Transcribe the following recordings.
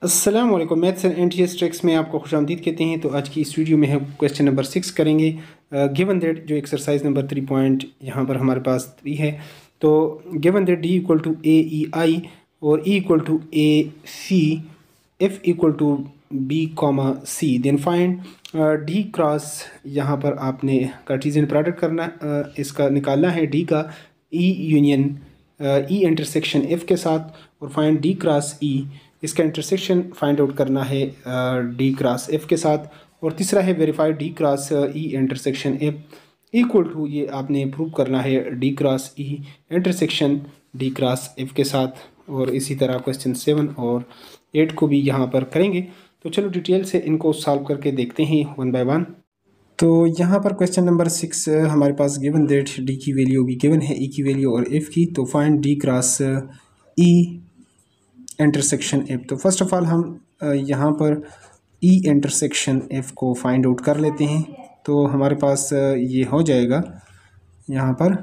अस्सलाम वालेकुम। Maths and NTS tricks में आपको खुशामदीद कहते हैं। तो आज की इस वीडियो में हम क्वेश्चन नंबर 6 करेंगे। गिवन दैट जो एक्सरसाइज नंबर 3 पॉइंट यहाँ पर हमारे पास 3 है। तो given that D equal to A E I और E equal to A C, F equal to B comma C, then find D cross. यहाँ पर आपने कार्टेशियन प्रोडक्ट करना, इसका निकालना है डी का ई यूनियन ई इंटरसेक्शन एफ के साथ, और फाइंड डी क्रॉस ई, इसका इंटरसेक्शन फाइंड आउट करना है डी क्रॉस एफ के साथ। और तीसरा है verify D cross E intersection F equal to, ये आपने प्रूव करना है D cross E intersection D cross F के साथ। और इसी तरह क्वेश्चन 7 और 8 को भी यहाँ पर करेंगे। तो चलो डिटेल से इनको सॉल्व करके देखते हैं वन बाय वन। तो यहाँ पर क्वेश्चन नंबर 6 हमारे पास गिवन दैट डी की वैल्यू भी गिवन है, ई की वैल्यू और एफ की। तो find D cross E intersection F. तो फर्स्ट ऑफ ऑल हम यहाँ पर ई इंटरसेक्शन एफ को फाइंड आउट कर लेते हैं। तो हमारे पास ये हो जाएगा यहाँ पर।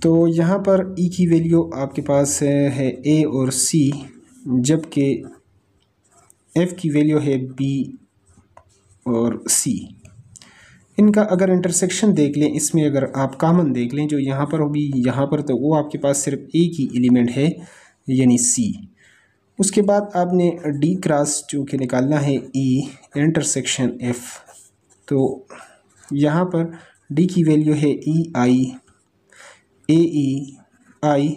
तो यहाँ पर ई की वैल्यू आपके पास है ए और सी, जबकि एफ की वैल्यू है बी और सी। इनका अगर इंटरसेक्शन देख लें, इसमें अगर आप कॉमन देख लें जो यहाँ पर होगी यहाँ पर, तो वो आपके पास सिर्फ ए की एलिमेंट है यानी सी। उसके बाद आपने डी क्रॉस जो कि निकालना है ई इंटरसेक्शन एफ। तो यहाँ पर डी की वैल्यू है ई आई ए ई आई,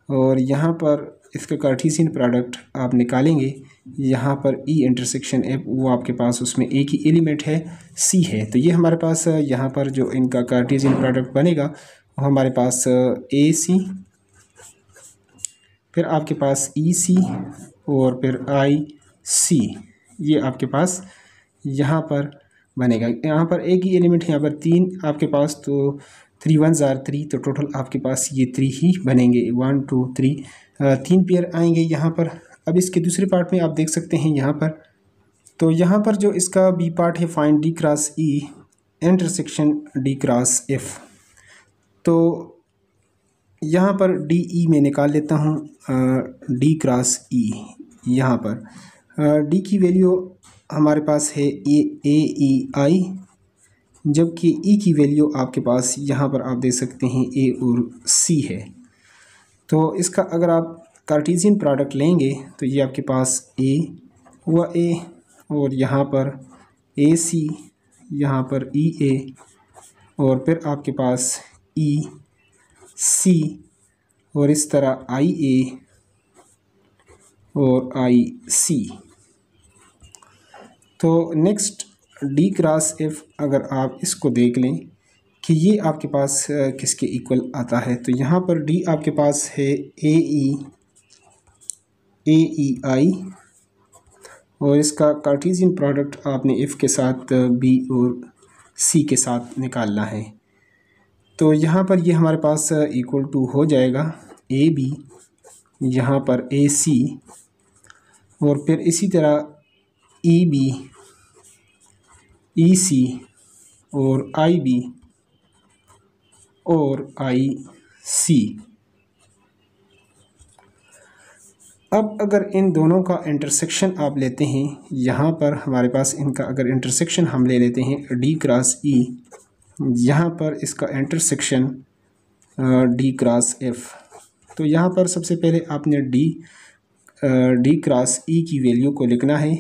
और यहाँ पर इसका कार्टेशियन प्रोडक्ट आप निकालेंगे। यहाँ पर ई इंटरसेक्शन एफ, वो आपके पास उसमें ए की एलिमेंट है सी है। तो ये हमारे पास यहाँ पर जो इनका कार्टेशियन प्रोडक्ट बनेगा वो हमारे पास ए सी, फिर आपके पास ई सी और फिर आई सी, ये आपके पास यहाँ पर बनेगा। यहाँ पर एक ही एलिमेंट है, यहाँ पर 3 आपके पास, तो 3 1s are 3, तो टोटल आपके पास ये 3 ही बनेंगे। 1 2 3 3 पेयर आएंगे यहाँ पर। अब इसके दूसरे पार्ट में आप देख सकते हैं यहाँ पर। तो यहाँ पर जो इसका बी पार्ट है, find D cross E intersection D cross F. तो यहाँ पर डी ई में निकाल लेता हूँ डी क्रॉस ई। यहाँ पर डी की वैल्यू हमारे पास है ए ई आई, जबकि ई की वैल्यू आपके पास यहाँ पर आप देख सकते हैं ए और सी है। तो इसका अगर आप कार्टेशियन प्रोडक्ट लेंगे तो ये आपके पास ए हुआ ए, और यहाँ पर ए सी, यहाँ पर ई ए, और फिर आपके पास ई सी, और इस तरह आई ए और आई सी। तो नेक्स्ट डी क्रॉस एफ, अगर आप इसको देख लें कि ये आपके पास किसके इक्वल आता है, तो यहाँ पर डी आपके पास है ए ई आई, और इसका कार्टेशियन प्रोडक्ट आपने एफ के साथ बी और सी के साथ निकालना है। तो यहाँ पर ये हमारे पास इक्वल टू हो जाएगा ए बी, यहाँ पर ए सी, और फिर इसी तरह ई बी, ई सी, और आई बी और आई सी। अब अगर इन दोनों का इंटरसेक्शन आप लेते हैं, यहाँ पर हमारे पास इनका अगर इंटरसेक्शन हम ले लेते हैं डी क्रॉस ई, यहाँ पर इसका इंटरसेक्शन डी क्रॉस एफ। तो यहाँ पर सबसे पहले आपने डी क्रॉस ई की वैल्यू को लिखना है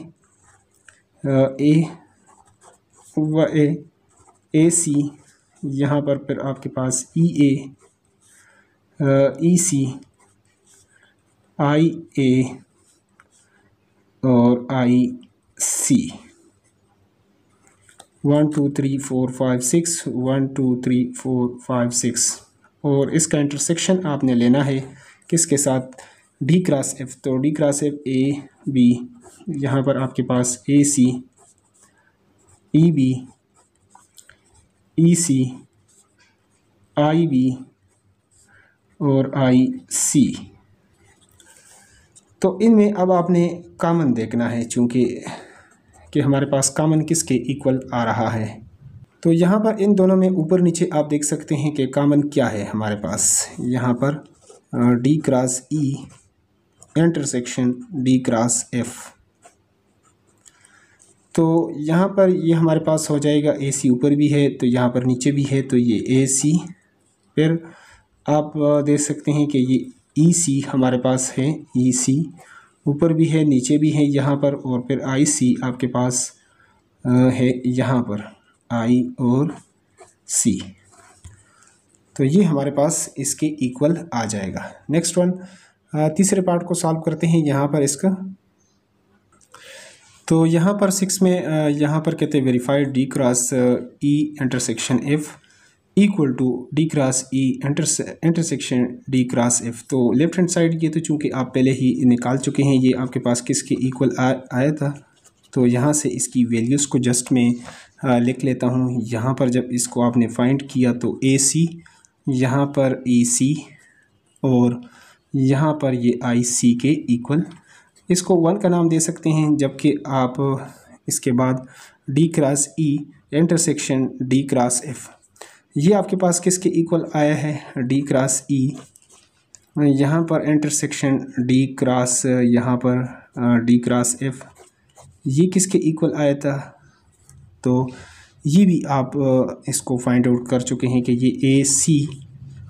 ए सी, यहाँ पर फिर आपके पास ई ए, ई सी, आई ए और आई सी। 1 2 3 4 5 6, 1 2 3 4 5 6, और इसका इंटरसेक्शन आपने लेना है किसके साथ, डी क्रॉस एफ। तो D cross F A B, यहाँ पर आपके पास ए सी, ई बी, ई सी, आई बी और आई सी। तो इनमें अब आपने कॉमन देखना है, चूँकि कि हमारे पास कॉमन किसके इक्वल आ रहा है। तो यहाँ पर इन दोनों में ऊपर नीचे आप देख सकते हैं कि कॉमन क्या है हमारे पास। यहाँ पर D cross E intersection D cross F. तो यहाँ पर ये हमारे पास हो जाएगा ए सी ऊपर भी है तो यहाँ पर नीचे भी है, तो ये ए सी, फिर आप देख सकते हैं कि ये ई सी हमारे पास है, ई सी ऊपर भी है नीचे भी है यहाँ पर, और फिर आई सी आपके पास है यहाँ पर, आई और सी। तो ये हमारे पास इसके इक्वल आ जाएगा। नेक्स्ट वन, तीसरे पार्ट को सॉल्व करते हैं यहाँ पर इसका। तो यहाँ पर 6 में यहाँ पर कहते हैं verified D cross E intersection F equal to D cross E intersection D cross F. तो लेफ्ट हैंड साइड ये तो चूँकि आप पहले ही निकाल चुके हैं, ये आपके पास किसके इक्वल आया था, तो यहाँ से इसकी वैल्यूज़ को जस्ट मैं लिख लेता हूँ। यहाँ पर जब इसको आपने फाइंड किया तो ए सी, यहाँ पर ई सी और यहाँ पर ये आई सी के इक्वल, इसको 1 का नाम दे सकते हैं, जबकि आप इसके बाद D cross E intersection D cross F, ये आपके पास किसके इक्वल आया है, डी क्रॉस ई, यहाँ पर इंटरसेक्शन डी क्रॉस, यहाँ पर डी क्रॉस एफ, ये किसके इक्वल आया था। तो ये भी आप इसको फाइंड आउट कर चुके हैं कि ये ए सी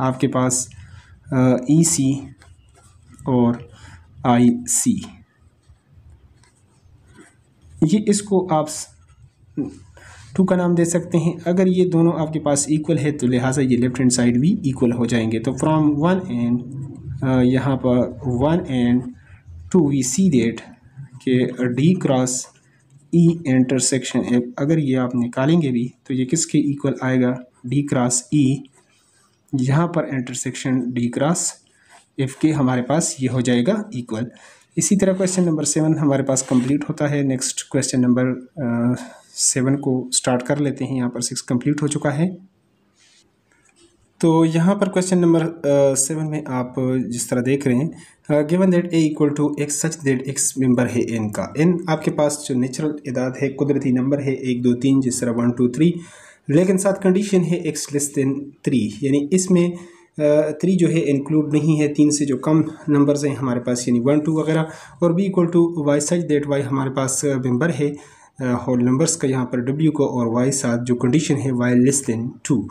आपके पास ई सी और आई सी, ये इसको आप 2 का नाम दे सकते हैं। अगर ये दोनों आपके पास इक्वल है तो लिहाजा ये लेफ्ट हैंड साइड भी इक्वल हो जाएंगे। तो फ्रॉम 1 एंड यहाँ पर 1 एंड 2 वी सी दैट कि D cross E intersection F, अगर ये आप निकालेंगे भी तो ये किसके इक्वल आएगा, डी क्रॉस ई, यहाँ पर इंटरसेक्शन डी क्रॉस एफ के हमारे पास ये हो जाएगा इक्वल। इसी तरह क्वेश्चन नंबर 7 हमारे पास कंप्लीट होता है। नेक्स्ट क्वेश्चन नंबर 7 को स्टार्ट कर लेते हैं। यहाँ पर 6 कंप्लीट हो चुका है। तो यहाँ पर क्वेश्चन नंबर 7 में आप जिस तरह देख रहे हैं, given that A equal to X such that X member है एन का। एन आपके पास जो नेचुरल इदाद है, कुदरती नंबर है 1 2 3, जिस तरह 1 2 3, लेकिन साथ कंडीशन है एक्स लेस देन 3, यानी इसमें 3 जो है इंक्लूड नहीं है, 3 से जो कम नंबर्स हैं हमारे पास, यानी 1 2 वगैरह, और B equal to Y such that Y हमारे पास मेंबर है होल नंबर्स का, यहाँ पर डब्ल्यू को, और वाई साथ जो कंडीशन है वाई लेस देन 2।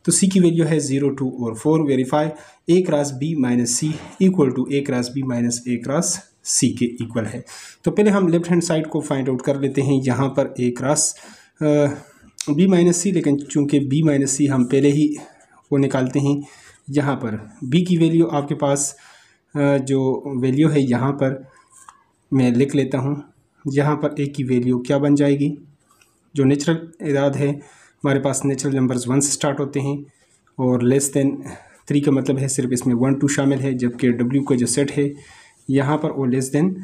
तो सी की वैल्यू है 0 2 और 4। Verify A cross B minus C equal to A cross B minus A cross C के इक्वल है। तो पहले हम लेफ्ट हैंड साइड को फाइंड आउट कर लेते हैं। यहाँ पर A cross B minus C, लेकिन चूँकि बी माइनस सी हम पहले ही वो निकालते हैं, यहाँ पर b की वैल्यू आपके पास जो वैल्यू है यहाँ पर मैं लिख लेता हूँ। यहाँ पर a की वैल्यू क्या बन जाएगी, जो नेचुरल इदाद है हमारे पास नेचुरल नंबर्स 1 से स्टार्ट होते हैं, और लेस देन 3 का मतलब है सिर्फ इसमें 1 2 शामिल है, जबकि w का जो सेट है यहाँ पर वो लेस देन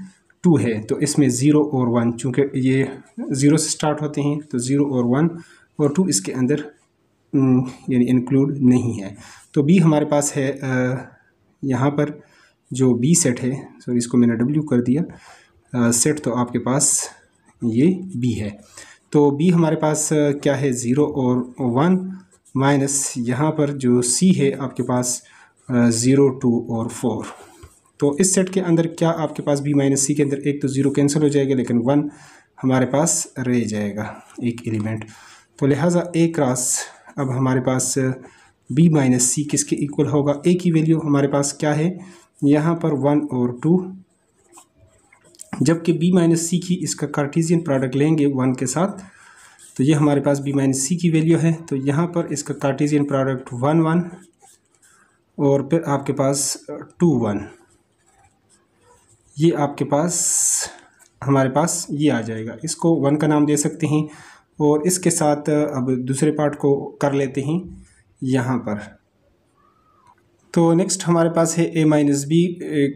2 है। तो इसमें 0 और 1, चूँकि ये 0 से स्टार्ट होते हैं तो 0 और 1 और 2 इसके अंदर यानी इंक्लूड नहीं है। तो b हमारे पास है यहाँ पर जो b सेट है, सॉरी इसको मैंने w कर दिया, सेट तो आपके पास ये b है। तो b हमारे पास क्या है, 0 और 1 माइनस यहाँ पर जो c है आपके पास 0 2 और 4। तो इस सेट के अंदर क्या आपके पास b माइनस सी के अंदर एक तो 0 कैंसिल हो जाएगा, लेकिन 1 हमारे पास रह जाएगा एक एलिमेंट। तो लिहाजा a क्रॉस अब हमारे पास b माइनस सी किसके इक्वल होगा, a की वैल्यू हमारे पास क्या है यहाँ पर 1 और 2, जबकि b माइनस सी की इसका कार्टेशियन प्रोडक्ट लेंगे 1 के साथ, तो ये हमारे पास b माइनस सी की वैल्यू है। तो यहाँ पर इसका कार्टेशियन प्रोडक्ट 1 1 और फिर आपके पास 2 1, ये आपके पास हमारे पास ये आ जाएगा। इसको 1 का नाम दे सकते हैं, और इसके साथ अब दूसरे पार्ट को कर लेते हैं यहाँ पर। तो नेक्स्ट हमारे पास है a minus B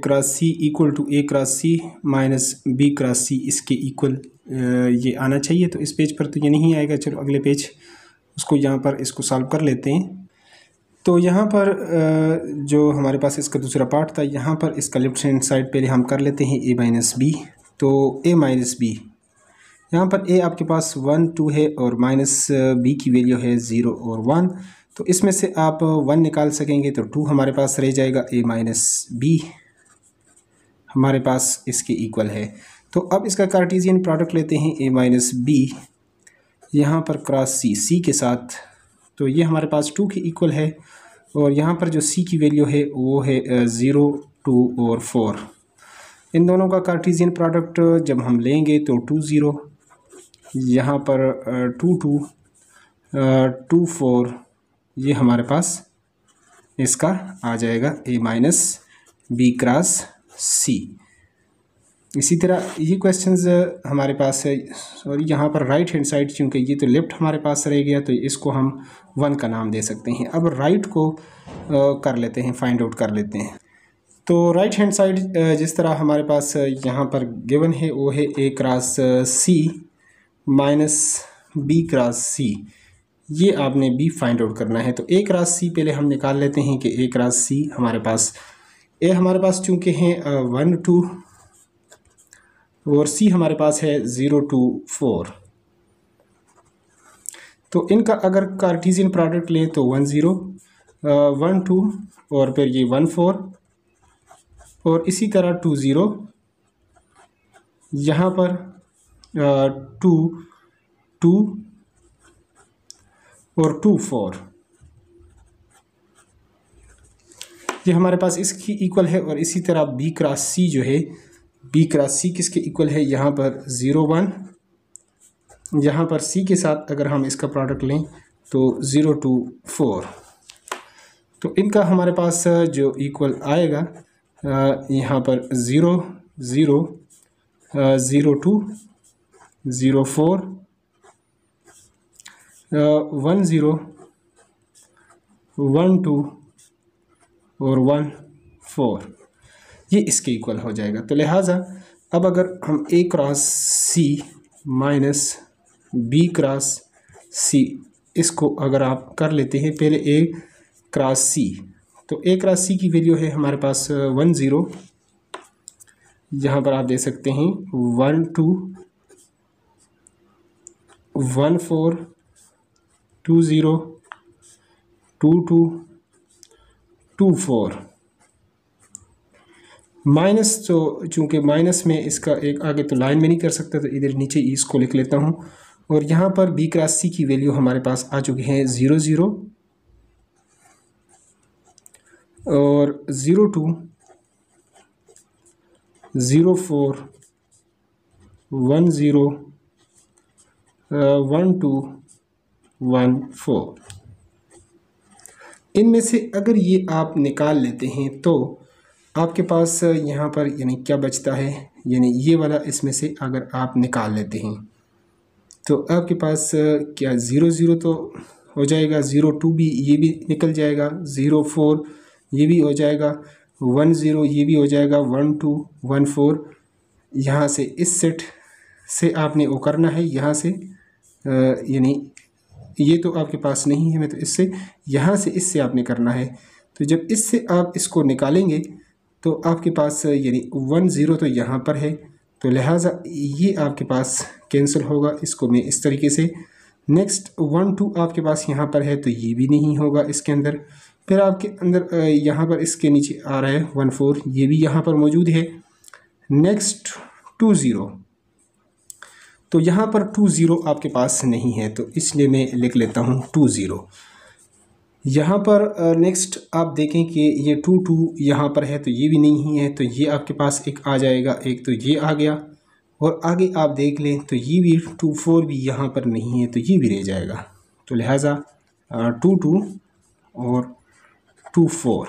cross C equal to a cross C minus b cross C, इसके इक्वल ये आना चाहिए। तो इस पेज पर तो ये नहीं आएगा, चलो अगले पेज उसको यहाँ पर इसको सॉल्व कर लेते हैं। तो यहाँ पर जो हमारे पास इसका दूसरा पार्ट था, यहाँ पर इसका लेफ्ट हैंड साइड पहले हम कर लेते हैं a माइनस बी। तो a माइनस बी, यहाँ पर a आपके पास 1 2 है और माइनस b की वैल्यू है 0 और 1। तो इसमें से आप 1 निकाल सकेंगे तो 2 हमारे पास रह जाएगा। a माइनस बी हमारे पास इसके इक्वल है। तो अब इसका कार्टेशियन प्रोडक्ट लेते हैं a माइनस बी यहाँ पर क्रॉस सी के साथ, तो ये हमारे पास 2 के इक्वल है और यहाँ पर जो c की वैल्यू है वो है 0, 2 और 4। इन दोनों का कार्टेशियन प्रोडक्ट जब हम लेंगे तो 2, 0, यहाँ पर 2, 2, 2, 4, ये हमारे पास इसका आ जाएगा a माइनस बी क्रॉस सी। इसी तरह ये क्वेश्चंस हमारे पास है, और यहाँ पर राइट हैंड साइड चूँकि ये तो लेफ़्ट हमारे पास रह गया तो इसको हम 1 का नाम दे सकते हैं। अब राइट को कर लेते हैं, फाइंड आउट कर लेते हैं। तो राइट हैंड साइड जिस तरह हमारे पास यहाँ पर गिवन है वो है a cross C minus B cross C. ये आपने b फाइंड आउट करना है। तो a क्रॉस सी पहले हम निकाल लेते हैं कि a क्रॉस सी हमारे पास चूँकि हैं 1, 2 और c हमारे पास है 0, 2, 4। तो इनका अगर कार्टेशियन प्रोडक्ट लें तो 1, 0, 1, 2 और फिर ये 1, 4 और इसी तरह 2, 0, यहाँ पर 2, 2 और 2, 4, ये हमारे पास इसकी इक्वल है। और इसी तरह b क्रॉस सी जो है, b क्रॉस सी किसके इक्वल है, यहाँ पर 0, 1, यहाँ पर c के साथ अगर हम इसका प्रोडक्ट लें तो 0, 2, 4। तो इनका हमारे पास जो इक्वल आएगा यहाँ पर 0, 0, 0, 2, 0, 4, 1, 0, 1, 2 और 1, 4, ये इसके इक्वल हो जाएगा। तो लिहाजा अब अगर हम a cross C minus B cross C इसको अगर आप कर लेते हैं, पहले a क्रॉस सी, तो a क्रॉस सी की वैल्यू है हमारे पास 1, 0, यहाँ पर आप दे सकते हैं 1, 2, 1, 4, 2, 0, 2, 2, 2, 4। माइनस, तो चूँकि माइनस में इसका एक आगे तो लाइन में नहीं कर सकता तो इधर नीचे इसको लिख लेता हूँ। और यहाँ पर b क्रॉस सी की वैल्यू हमारे पास आ चुकी है 0, 0 और 0, 2, 0, 4, 1, 0, 1, 2, 1, 4। इनमें से अगर ये आप निकाल लेते हैं तो आपके पास यहाँ पर यानी क्या बचता है, यानी ये वाला इसमें से अगर आप निकाल लेते हैं तो आपके पास क्या 0, 0 तो हो जाएगा, 0, 2 भी ये भी निकल जाएगा, 0, 4 ये भी हो जाएगा, 1, 0 ये भी हो जाएगा, 1, 2, 1, 4। यहाँ से इस सेट से आपने वो करना है, यहाँ से यानी ये तो आपके पास नहीं है, मैं तो इससे यहाँ से इससे आपने करना है। तो जब इससे आप इसको निकालेंगे तो आपके पास यानी 1, 0 तो यहाँ पर है, तो लिहाजा ये आपके पास कैंसिल होगा। इसको मैं इस तरीके से, नेक्स्ट 1, 2 आपके पास यहाँ पर है तो ये भी नहीं होगा इसके अंदर। फिर आपके अंदर यहाँ पर इसके नीचे आ रहा है 1, 4, ये भी यहाँ पर मौजूद है। नेक्स्ट 2, 0, तो यहाँ पर 2, 0 आपके पास नहीं है तो इसलिए मैं लिख लेता हूँ 2, 0। यहाँ पर नेक्स्ट आप देखें कि ये 2, 2 यहाँ पर है तो ये भी नहीं है, तो ये आपके पास एक आ जाएगा, एक तो ये आ गया। और आगे आप देख लें तो ये भी 2, 4 भी यहाँ पर नहीं है तो ये भी रह जाएगा। तो लिहाजा 2, 2 और 2, 4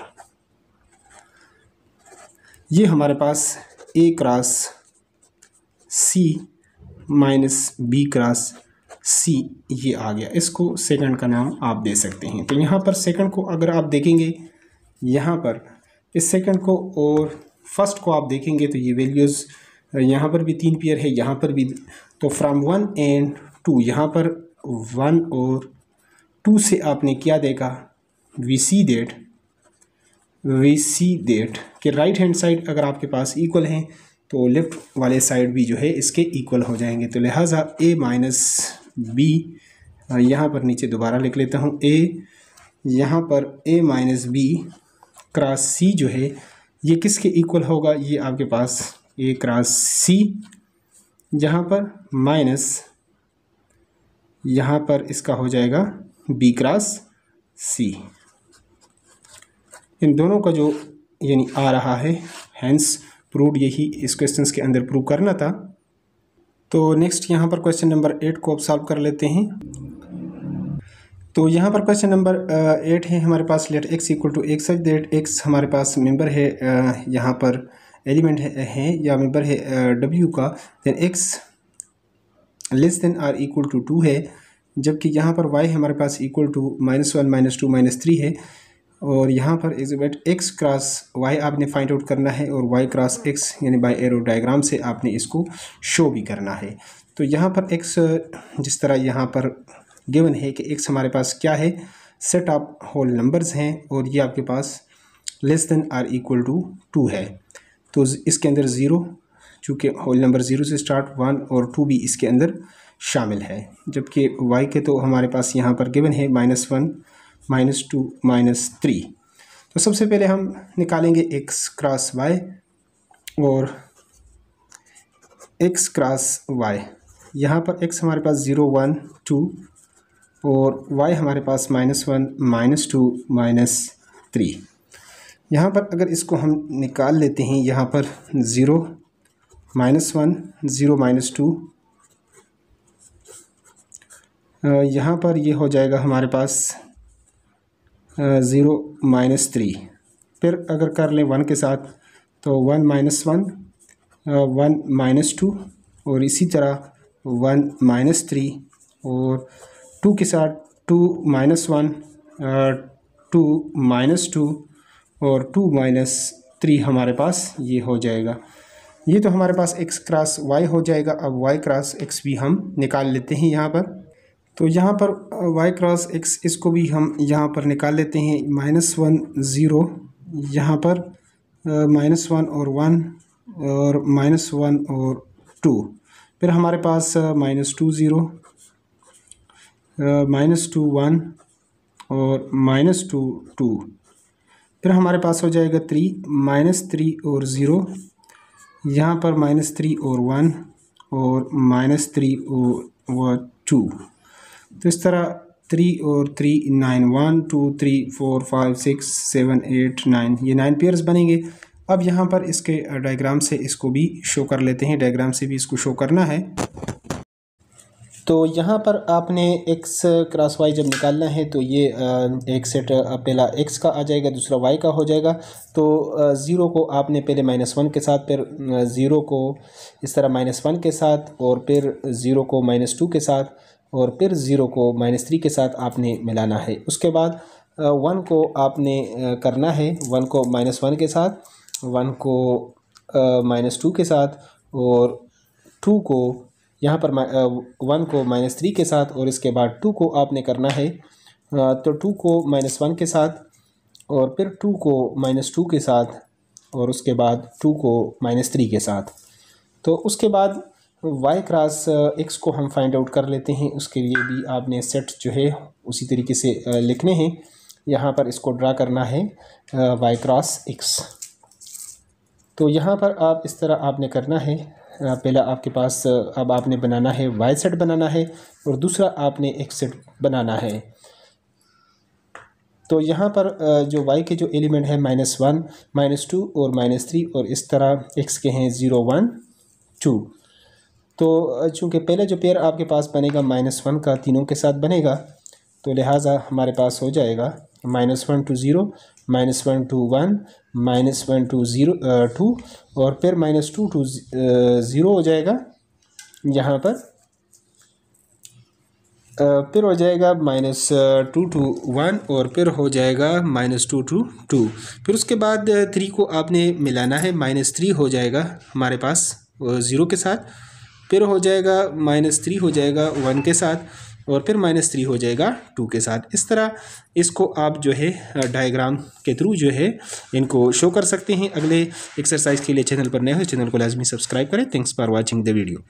ये हमारे पास a cross C minus B cross C ये आ गया। इसको सेकंड का नाम आप दे सकते हैं। तो यहाँ पर सेकंड को अगर आप देखेंगे, यहाँ पर इस सेकंड को और फर्स्ट को आप देखेंगे तो ये वैल्यूज़ यहाँ पर भी 3 पेयर है, यहाँ पर भी। तो फ्रॉम 1 एंड 2 यहाँ पर 1 और 2 से आपने क्या देखा, वी सी देट कि राइट हैंड साइड अगर आपके पास इक्वल हैं तो लेफ़्ट वाले साइड भी जो है इसके इक्वल हो जाएंगे। तो लिहाजा a माइनस बी, यहाँ पर नीचे दोबारा लिख लेता हूँ a, यहाँ पर a माइनस बी क्रॉस सी जो है ये किसके इक्वल होगा, ये आपके पास ए क्रॉस सी, जहाँ पर माइनस यहाँ पर इसका हो जाएगा बी क्रॉस सी। इन दोनों का जो यानी आ रहा है, हैंस प्रूव्ड, यही इस क्वेश्चन के अंदर प्रूव करना था। तो नेक्स्ट यहाँ पर क्वेश्चन नंबर 8 को अब सॉल्व कर लेते हैं। तो यहाँ पर क्वेश्चन नंबर 8 है हमारे पास, let x equal to x such that x हमारे पास मेंबर है, यहाँ पर एलिमेंट है या मेंबर है w का, then x less than or equal to 2 है, जबकि यहाँ पर y हमारे पास इक्वल टू -1 -2 -3 है। और यहाँ पर एग्जिबिट x क्रॉस y आपने फाइंड आउट करना है और y क्रॉस x यानी बाय एरो डायग्राम से आपने इसको शो भी करना है। तो यहाँ पर x जिस तरह यहाँ पर गिवन है कि x हमारे पास क्या है, सेट ऑफ होल नंबर्स हैं, और ये आपके पास less than or equal to 2 है। तो इसके अंदर 0, चूँकि होल नंबर 0 से स्टार्ट, 1 और 2 भी इसके अंदर शामिल है, जबकि y के तो हमारे पास यहाँ पर गिवन है -1 -2 -3। तो सबसे पहले हम निकालेंगे x क्रॉस y और x क्रॉस y। यहाँ पर x हमारे पास 0 1 2 और y हमारे पास -1 -2 -3। यहाँ पर अगर इसको हम निकाल लेते हैं, यहाँ पर 0 -1 0 -2, यहाँ पर ये हो जाएगा हमारे पास 0 -3। फिर अगर कर लें 1 के साथ तो 1 -1 1 -2 और इसी तरह 1 -3 और 2 के साथ 2 -1 2 -2 और 2 -3 हमारे पास ये हो जाएगा। ये तो हमारे पास x क्रॉस y हो जाएगा। अब y क्रॉस x भी हम निकाल लेते हैं यहाँ पर। तो यहाँ पर y क्रॉस x इसको भी हम यहाँ पर निकाल लेते हैं। -1 0 यहाँ पर -1 और 1 और -1 और 2, फिर हमारे पास -2 0 -2 1 और -2 2, फिर हमारे पास हो जाएगा 3 -3 और 0, यहाँ पर -3 और 1 और -3 और 2। तो इस तरह 3 और 3 9 1 2 3 4 5 6 7 8 9, ये 9 पेयर्स बनेंगे। अब यहाँ पर इसके डायग्राम से इसको भी शो कर लेते हैं, डायग्राम से भी इसको शो करना है। तो यहाँ पर आपने x क्रॉस y जब निकालना है तो ये एक सेट पहला x का आ जाएगा, दूसरा y का हो जाएगा। तो 0 को आपने पहले -1 के साथ, फिर 0 को इस तरह -1 के साथ, और फिर 0 को -2 के साथ, और फिर 0 को -3 के साथ आपने मिलाना है। उसके बाद 1 को आपने करना है, 1 को -1 के साथ, 1 को -2 के साथ, और 2 को यहाँ पर 1 को -3 के साथ, और इसके बाद 2 को आपने करना है। तो 2 को -1 के साथ, और फिर 2 को -2 के साथ, और उसके बाद 2 को -3 के साथ। तो उसके बाद y क्रॉस x को हम फाइंड आउट कर लेते हैं। उसके लिए भी आपने सेट जो है उसी तरीके से लिखने हैं। यहाँ पर इसको ड्रा करना है y क्रॉस x। तो यहाँ पर आप इस तरह आपने करना है। पहला आपके पास अब आपने बनाना है y सेट बनाना है, और दूसरा आपने x सेट बनाना है। तो यहाँ पर जो y के जो एलिमेंट है -1 -2 और -3, और इस तरह x के हैं 0 1 2। तो चूँकि पहले जो पेयर आपके पास बनेगा -1 का तीनों के साथ बनेगा, तो लिहाजा हमारे पास हो जाएगा -1 to 0 -1 to 1 -1 to 0 2, और फिर -2 to 0 हो जाएगा। यहाँ पर फिर हो जाएगा -2 to 1, और फिर हो जाएगा -2 to 2। फिर उसके बाद 3 को आपने मिलाना है, -3 हो जाएगा हमारे पास 0 के साथ, फिर हो जाएगा -3 हो जाएगा 1 के साथ, और फिर -3 हो जाएगा 2 के साथ। इस तरह इसको आप जो है डायग्राम के थ्रू जो है इनको शो कर सकते हैं। अगले एक्सरसाइज के लिए चैनल पर नए हो, चैनल को लाजमी सब्सक्राइब करें। Thanks for watching the video.